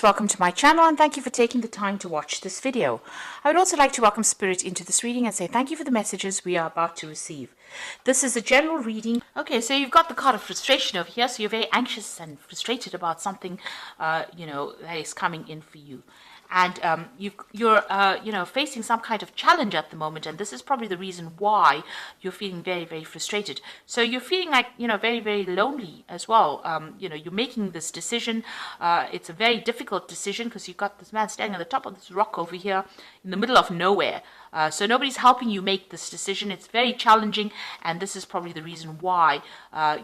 Welcome to my channel and thank you for taking the time to watch this video. I would also like to welcome Spirit into this reading and say thank you for the messages we are about to receive. This is a general reading. Okay, so you've got the card of frustration over here, so you're very anxious and frustrated about something, that is coming in for you. And you're facing some kind of challenge at the moment, and this is probably the reason why you're feeling very, very frustrated. So you're feeling like, very, very lonely as well. You're making this decision. It's a very difficult decision because you've got this man standing on the top of this rock over here in the middle of nowhere. So nobody's helping you make this decision. It's very challenging, and this is probably the reason why,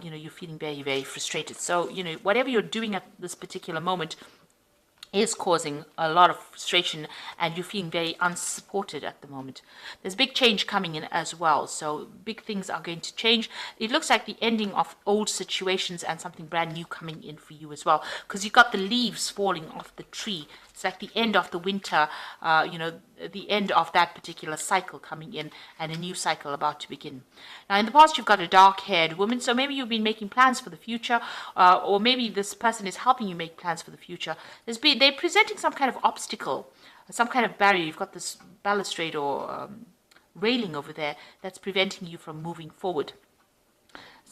you're feeling very, very frustrated. So, whatever you're doing at this particular moment is causing a lot of frustration, and you're feeling very unsupported at the moment. There's big change coming in as well, so big things are going to change. It looks like the ending of old situations and something brand new coming in for you as well, because you've got the leaves falling off the tree. It's like the end of the winter, the end of that particular cycle coming in, and a new cycle about to begin. Now, in the past, you've got a dark-haired woman, so maybe you've been making plans for the future, or maybe this person is helping you make plans for the future. They're presenting some kind of obstacle, some kind of barrier. You've got this balustrade or railing over there that's preventing you from moving forward.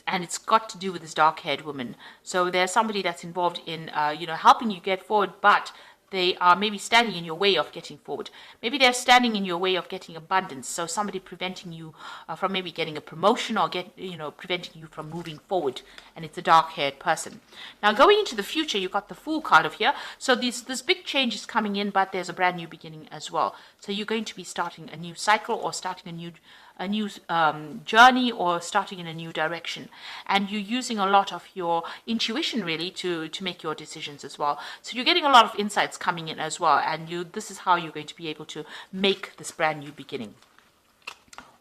And it's got to do with this dark-haired woman. So there's somebody that's involved in, helping you get forward, but they are maybe standing in your way of getting forward. Maybe they're standing in your way of getting abundance. So somebody preventing you from maybe getting a promotion or preventing you from moving forward. And it's a dark-haired person. Now, going into the future, you've got the Fool card over here. So this big change is coming in, but there's a brand new beginning as well. So you're going to be starting a new cycle or starting a new journey or starting in a new direction, and you're using a lot of your intuition really to make your decisions as well. So you're getting a lot of insights coming in as well, and this is how you're going to be able to make this brand new beginning,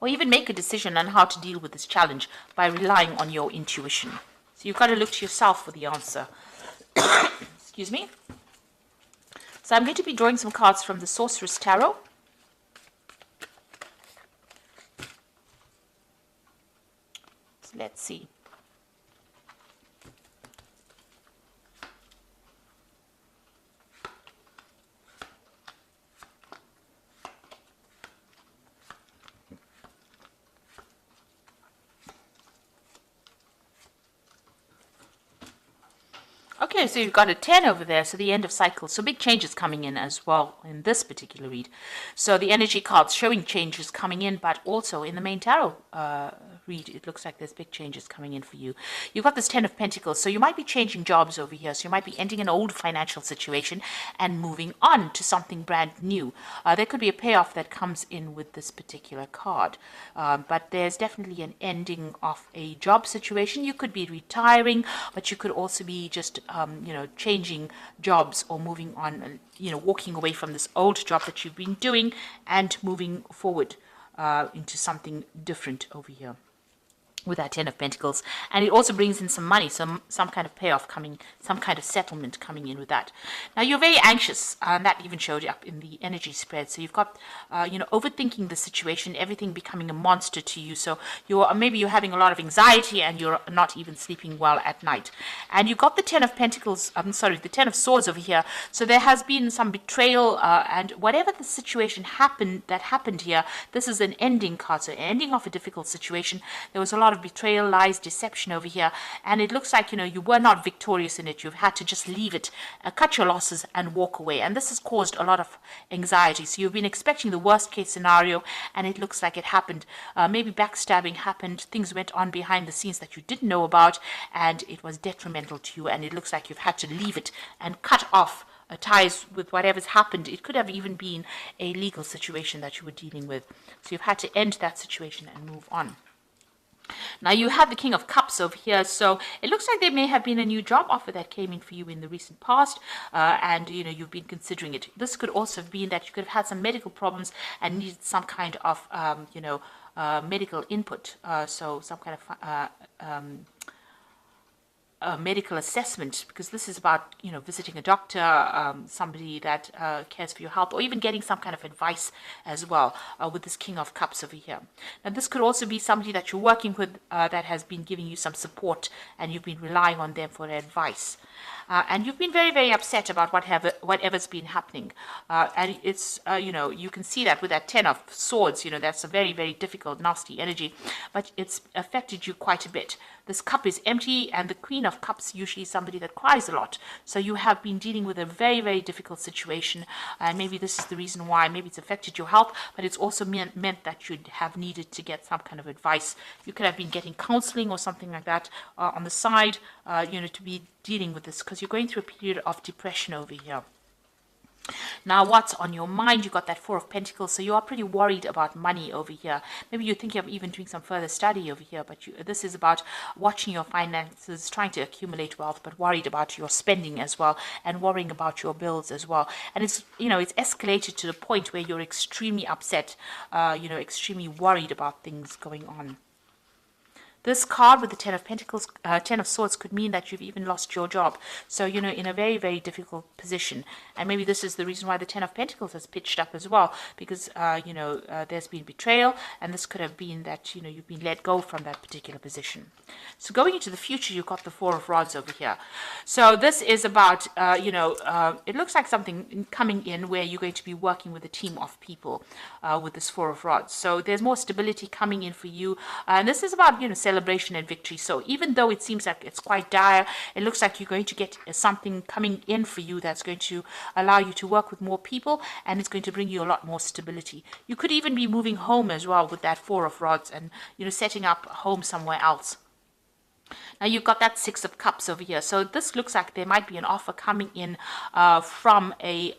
or even make a decision on how to deal with this challenge by relying on your intuition. So you've got to look to yourself for the answer. Excuse me. So I'm going to be drawing some cards from the Sorceress Tarot. Let's see. Okay, so you've got a 10 over there, so the end of cycle. So big changes coming in as well in this particular read. So the energy cards showing changes coming in, but also in the main tarot read, it looks like there's big changes coming in for you. You've got this 10 of Pentacles, so you might be changing jobs over here. So you might be ending an old financial situation and moving on to something brand new. There could be a payoff that comes in with this particular card, but there's definitely an ending of a job situation. You could be retiring, but you could also be just changing jobs or moving on, walking away from this old job that you've been doing and moving forward into something different over here with that 10 of Pentacles. And it also brings in some money, some kind of payoff coming, some kind of settlement coming in with that. Now, you're very anxious, and that even showed up in the energy spread. So you've got, overthinking the situation, everything becoming a monster to you. So maybe you're having a lot of anxiety and you're not even sleeping well at night. And you've got the 10 of Pentacles, the 10 of Swords over here. So there has been some betrayal, and whatever the situation that happened here, this is an ending card. So ending of a difficult situation. There was a lot of betrayal, lies, deception over here, and it looks like you were not victorious in it. You've had to just leave it, cut your losses and walk away, and this has caused a lot of anxiety. So you've been expecting the worst case scenario, and it looks like it happened. Maybe backstabbing happened, things went on behind the scenes that you didn't know about, and it was detrimental to you, and it looks like you've had to leave it and cut off ties with whatever's happened. It could have even been a legal situation that you were dealing with, so you've had to end that situation and move on. Now, you have the King of Cups over here, so it looks like there may have been a new job offer that came in for you in the recent past, and you've been considering it. This could also have been that you could have had some medical problems and needed some kind of medical input, so some kind of a medical assessment, because this is about, you know, visiting a doctor, somebody that cares for your health, or even getting some kind of advice as well, with this King of Cups over here. Now this could also be somebody that you're working with that has been giving you some support, and you've been relying on them for advice. And you've been very, very upset about whatever's been happening. And it's, you know, you can see that with that 10 of Swords, you know, that's a very, very difficult, nasty energy, but it's affected you quite a bit. This cup is empty, and the Queen of Cups usually is somebody that cries a lot. So you have been dealing with a very, very difficult situation, and maybe this is the reason why. Maybe it's affected your health, but it's also meant that you'd have needed to get some kind of advice. You could have been getting counseling or something like that on the side, you know, to be dealing with this, because you're going through a period of depression over here. Now, what's on your mind? You got that Four of Pentacles, so you are pretty worried about money over here. Maybe you're thinking of even doing some further study over here, but this is about watching your finances, trying to accumulate wealth, but worried about your spending as well, and worrying about your bills as well. And it's, you know, it's escalated to the point where you're extremely upset, you know, extremely worried about things going on. This card with the 10 of Pentacles, 10 of Swords could mean that you've even lost your job. So, you know, in a very, very difficult position. And maybe this is the reason why the 10 of Pentacles has pitched up as well. Because, you know, there's been betrayal. And this could have been that, you know, you've been let go from that particular position. So going into the future, you've got the Four of Rods over here. So this is about, you know, it looks like something coming in where you're going to be working with a team of people with this Four of Rods. So there's more stability coming in for you. And this is about, you know, celebration and victory. So even though it seems like it's quite dire, it looks like you're going to get something coming in for you that's going to allow you to work with more people, and it's going to bring you a lot more stability. You could even be moving home as well with that Four of Rods, and, you know, setting up home somewhere else. Now you've got that Six of Cups over here. So this looks like there might be an offer coming in from a,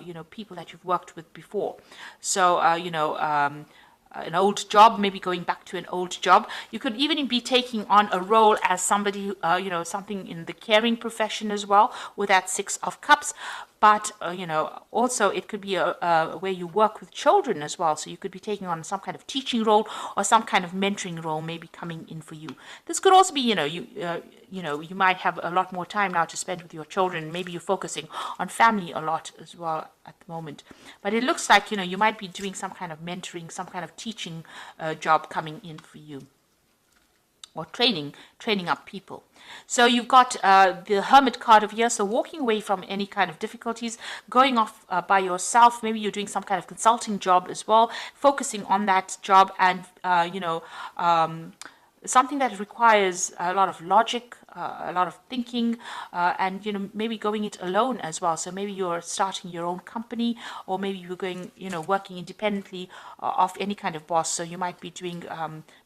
you know, people that you've worked with before. So, you know, an old job, maybe going back to an old job. You could even be taking on a role as somebody, you know, something in the caring profession as well with that Six of Cups. But, you know, also it could be where you work with children as well. So you could be taking on some kind of teaching role or some kind of mentoring role maybe coming in for you. This could also be, you know, you know, you might have a lot more time now to spend with your children. Maybe you're focusing on family a lot as well at the moment. But it looks like, you know, you might be doing some kind of mentoring, some kind of teaching job coming in for you. Or training up people. So you've got the Hermit card over here. So walking away from any kind of difficulties, going off by yourself. Maybe you're doing some kind of consulting job as well, focusing on that job, and you know, something that requires a lot of logic, a lot of thinking, and, you know, maybe going it alone as well. So maybe you're starting your own company, or maybe you're going, you know, working independently of any kind of boss. So you might be doing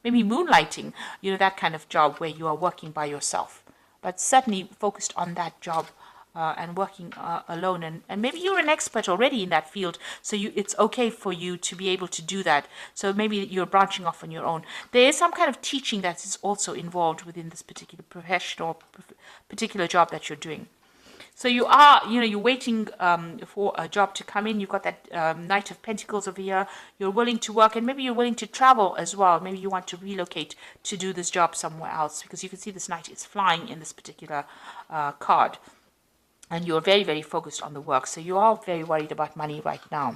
maybe moonlighting, you know, that kind of job where you are working by yourself, but certainly focused on that job. And working alone, and maybe you're an expert already in that field, so it's okay for you to be able to do that. So maybe you're branching off on your own. There is some kind of teaching that is also involved within this particular profession or particular job that you're doing. So you are, you know, you're waiting for a job to come in. You've got that Knight of Pentacles over here. You're willing to work, and maybe you're willing to travel as well. Maybe you want to relocate to do this job somewhere else, because you can see this Knight is flying in this particular card. And you're very, very focused on the work. So you are very worried about money right now.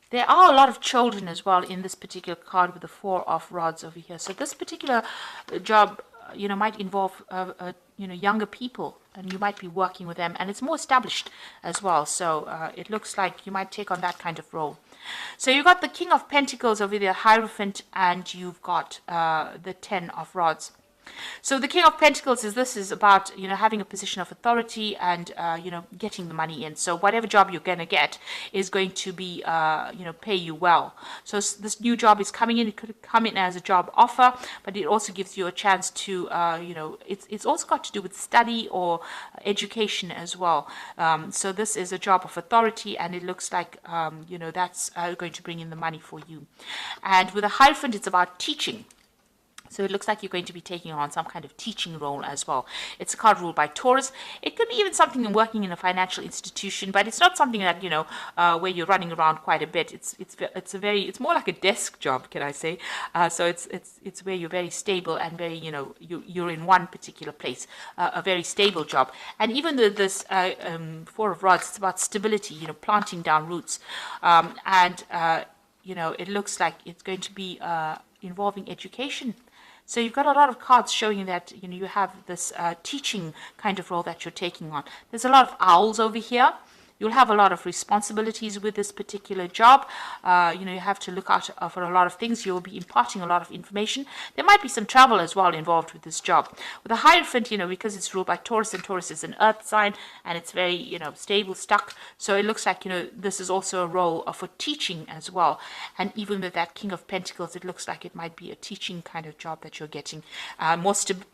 There are a lot of children as well in this particular card with the Four of Rods over here. So this particular job, you know, might involve, you know, younger people. And you might be working with them. And it's more established as well. So it looks like you might take on that kind of role. So you've got the King of Pentacles over there, Hierophant. And you've got the 10 of Rods. So the King of Pentacles this is about, you know, having a position of authority and, you know, getting the money in. So whatever job you're going to get is going to be, you know, pay you well. So this new job is coming in. It could come in as a job offer, but it also gives you a chance to, you know, it's also got to do with study or education as well. So this is a job of authority, and it looks like, you know, that's going to bring in the money for you. And with a Hierophant, it's about teaching. So it looks like you're going to be taking on some kind of teaching role as well. It's a card ruled by Taurus. It could be even something in working in a financial institution, but it's not something that, where you're running around quite a bit. It's more like a desk job, can I say? So it's where you're very stable and very, you're in one particular place, a very stable job. And even though this Four of Rods, it's about stability, planting down roots, it looks like it's going to be involving education. So you've got a lot of cards showing that you have this teaching kind of role that you're taking on. There's a lot of owls over here. You'll have a lot of responsibilities with this particular job. You have to look out for a lot of things. You'll be imparting a lot of information. There might be some travel as well involved with this job. With the Hierophant, because it's ruled by Taurus, and Taurus is an earth sign, and it's very, stable, stuck. So it looks like, this is also a role for teaching as well. And even with that King of Pentacles, it looks like it might be a teaching kind of job that you're getting.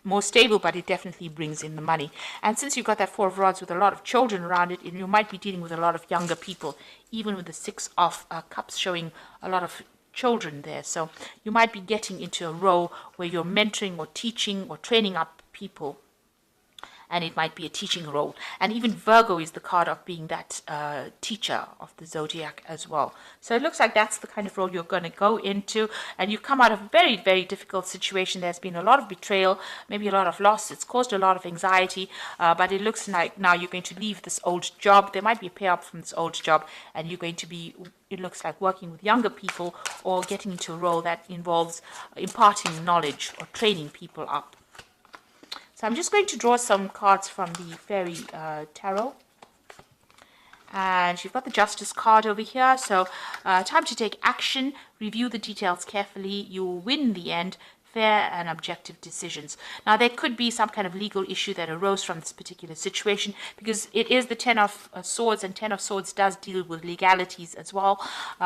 More stable, but it definitely brings in the money. And since you've got that Four of Rods with a lot of children around it, you might be dealing with a lot of younger people, even with the Six of Cups showing a lot of children there. So you might be getting into a role where you're mentoring or teaching or training up people, and it might be a teaching role. And even Virgo is the card of being that teacher of the zodiac as well. So it looks like that's the kind of role you're going to go into, and you've come out of a very, very difficult situation. There's been a lot of betrayal, maybe a lot of loss. It's caused a lot of anxiety, but it looks like now you're going to leave this old job. There might be a payoff from this old job, and you're going to be, it looks like, working with younger people or getting into a role that involves imparting knowledge or training people up. So I'm just going to draw some cards from the Fairy Tarot. And you've got the Justice card over here. So time to take action, review the details carefully. You will win in the end. Fair and objective decisions. Now, there could be some kind of legal issue that arose from this particular situation, because it is the Ten of Swords, and Ten of Swords does deal with legalities as well.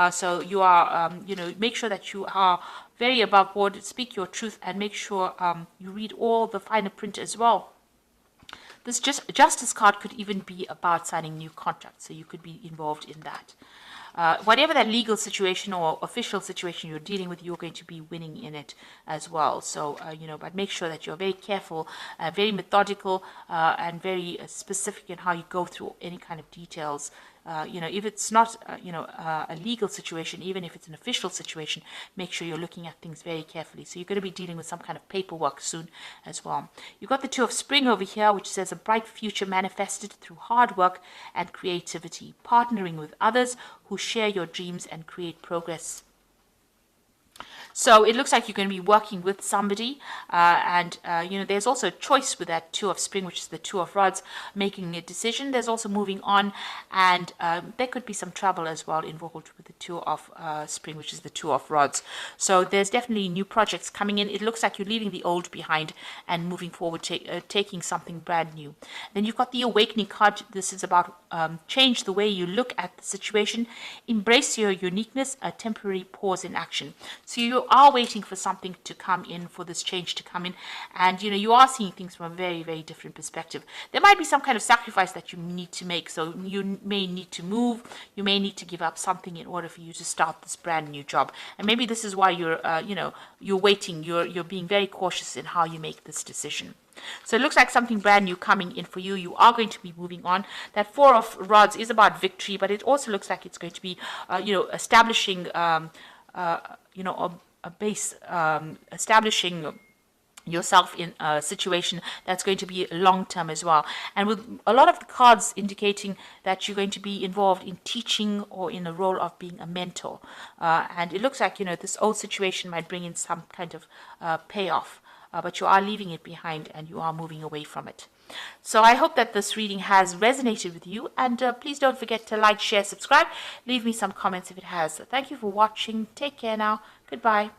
So you are, make sure that you are very above board, speak your truth, and make sure you read all the finer print as well. This Justice card could even be about signing new contracts, so you could be involved in that. Whatever that legal situation or official situation you're dealing with, you're going to be winning in it as well. So, but make sure that you're very careful, very methodical, and very specific in how you go through any kind of details. If it's not, a legal situation, even if it's an official situation, make sure you're looking at things very carefully. So you're going to be dealing with some kind of paperwork soon as well. You've got the Two of Spring over here, which says a bright future manifested through hard work and creativity, partnering with others who share your dreams and create progress. So it looks like you're going to be working with somebody, and there's also a choice with that Two of Spring, which is the Two of Rods, making a decision. There's also moving on, and there could be some trouble as well involved with the Two of Spring, which is the Two of Rods. So there's definitely new projects coming in. It looks like you're leaving the old behind and moving forward, taking something brand new. Then you've got the Awakening card. This is about change the way you look at the situation, embrace your uniqueness, a temporary pause in action. So you are waiting for something to come in, for this change to come in, and you are seeing things from a very, very different perspective. There might be some kind of sacrifice that you need to make, so you may need to move, you may need to give up something in order for you to start this brand new job. And maybe this is why you're you're waiting, you're being very cautious in how you make this decision. So it looks like something brand new coming in for you. You are going to be moving on. That Four of Rods is about victory, but it also looks like it's going to be, establishing, a base, establishing yourself in a situation that's going to be long-term as well. And with a lot of the cards indicating that you're going to be involved in teaching or in a role of being a mentor. And it looks like, this old situation might bring in some kind of payoff. But you are leaving it behind and you are moving away from it. So I hope that this reading has resonated with you, and please don't forget to like, share, subscribe, leave me some comments if it has. Thank you for watching. Take care now. Goodbye.